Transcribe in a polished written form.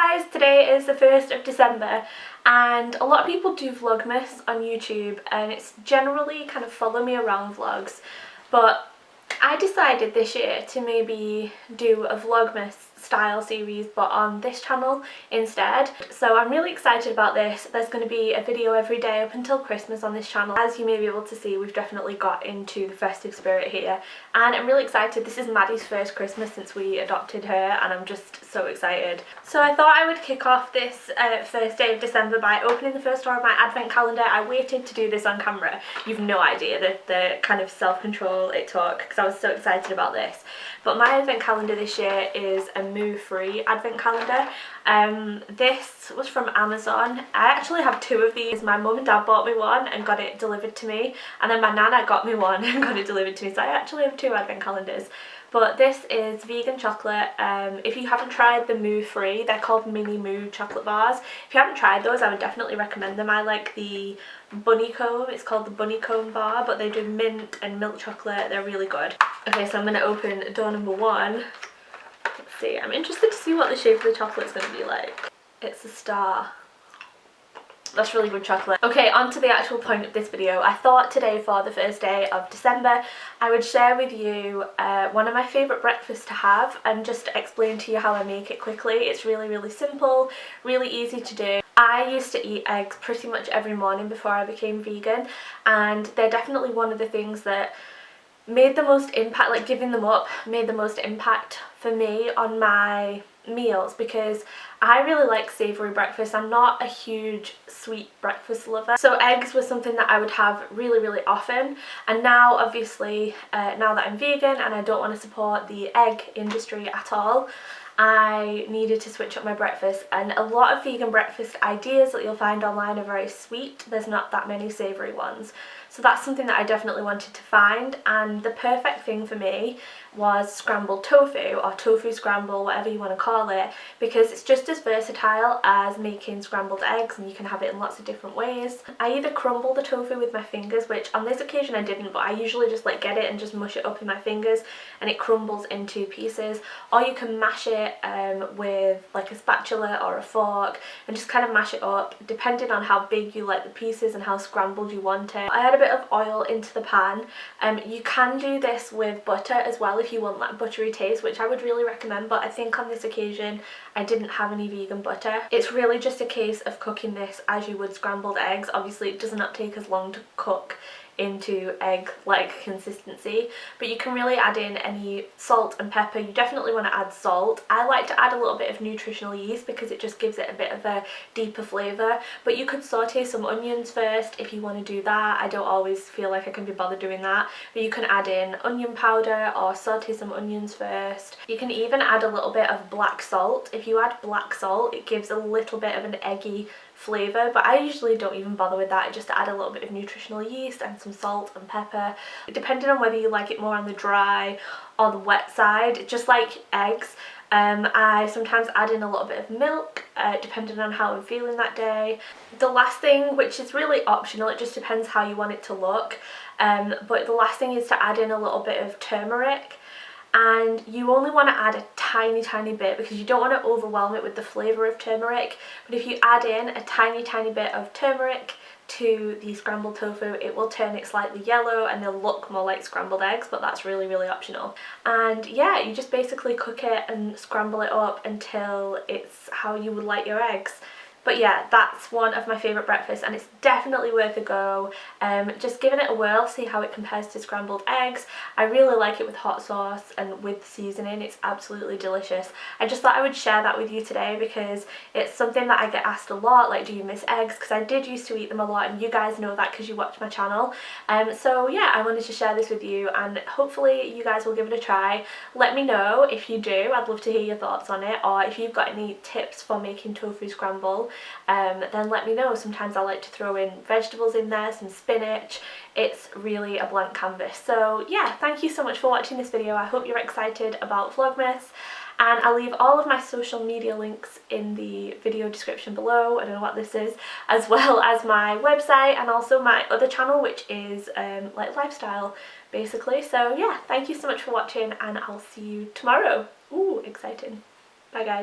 guys, today is the 1st of December and a lot of people do Vlogmas on YouTube and it's generally kind of follow me around vlogs, but I decided this year to maybe do a Vlogmas style series but on this channel instead. So I'm really excited about this. There's going to be a video every day up until Christmas on this channel. As you may be able to see, we've definitely got into the festive spirit here and I'm really excited. This is Maddie's first Christmas since we adopted her and I'm just so excited. So I thought I would kick off this first day of December by opening the first door of my advent calendar. I waited to do this on camera. You've no idea the kind of self-control it took because I was so excited about this. But my advent calendar this year is a move-free advent calendar. This was from Amazon. I actually have two of these. My mum and dad bought me one and got it delivered to me, and then my nana got me one and got it delivered to me, so I actually have two advent calendars. But this is vegan chocolate. If you haven't tried the Moo Free, they're called Mini Moo chocolate bars. If you haven't tried those, I would definitely recommend them. I like the bunny comb. It's called the bunny comb bar, but they do mint and milk chocolate. They're really good. Okay, so I'm going to open door number one. Let's see. I'm interested to see what the shape of the chocolate is going to be like. It's a star. That's really good chocolate. Okay, on to the actual point of this video. I thought today, for the first day of December, I would share with you one of my favourite breakfasts to have and just explain to you how I make it quickly. It's really simple, really easy to do. I used to eat eggs pretty much every morning before I became vegan, and they're definitely one of the things that made the most impact, like giving them up made the most impact for me on my meals, because I really like savoury breakfast. I'm not a huge sweet breakfast lover, so eggs was something that I would have really often. And now obviously now that I'm vegan and I don't want to support the egg industry at all, I needed to switch up my breakfast, and a lot of vegan breakfast ideas that you'll find online are very sweet. There's not that many savoury ones. So that's something that I definitely wanted to find, and the perfect thing for me was scrambled tofu, or tofu scramble, whatever you want to call it, because it's just as versatile as making scrambled eggs and you can have it in lots of different ways. I either crumble the tofu with my fingers, which on this occasion I didn't, but I usually just like get it and just mush it up in my fingers and it crumbles into pieces, or you can mash it with like a spatula or a fork and just kind of mash it up depending on how big you like the pieces and how scrambled you want it. I had a bit of oil into the pan. You can do this with butter as well if you want that buttery taste, which I would really recommend, but I think on this occasion I didn't have any vegan butter. It's really just a case of cooking this as you would scrambled eggs. Obviously it does not take as long to cook into egg-like consistency, but you can really add in any salt and pepper. You definitely want to add salt. I like to add a little bit of nutritional yeast because it just gives it a bit of a deeper flavour, but you could saute some onions first if you want to do that. I don't always feel like I can be bothered doing that, but you can add in onion powder or saute some onions first. You can even add a little bit of black salt. If you add black salt, it gives a little bit of an eggy flavour, but I usually don't even bother with that. I just add a little bit of nutritional yeast and some salt and pepper, depending on whether you like it more on the dry or the wet side, just like eggs. I sometimes add in a little bit of milk depending on how I'm feeling that day. The last thing, which is really optional, it just depends how you want it to look, but the last thing is to add in a little bit of turmeric. And you only want to add a tiny bit because you don't want to overwhelm it with the flavour of turmeric, but if you add in a tiny bit of turmeric to the scrambled tofu, it will turn it slightly yellow and they'll look more like scrambled eggs, but that's really optional. And yeah, you just basically cook it and scramble it up until it's how you would like your eggs. But yeah, that's one of my favourite breakfasts and it's definitely worth a go. Just giving it a whirl, see how it compares to scrambled eggs. I really like it with hot sauce and with seasoning. It's absolutely delicious. I just thought I would share that with you today because it's something that I get asked a lot, like, do you miss eggs? Because I did used to eat them a lot and you guys know that because you watch my channel. So yeah, I wanted to share this with you and hopefully you guys will give it a try. Let me know if you do. I'd love to hear your thoughts on it, or if you've got any tips for making tofu scramble, then let me know. Sometimes I like to throw in vegetables in there, some spinach. It's really a blank canvas. So yeah, thank you so much for watching this video. I hope you're excited about Vlogmas, and I'll leave all of my social media links in the video description below. I don't know what this is, as well as my website and also my other channel, which is like lifestyle basically. So yeah, thank you so much for watching and I'll see you tomorrow. Ooh, exciting. Bye guys.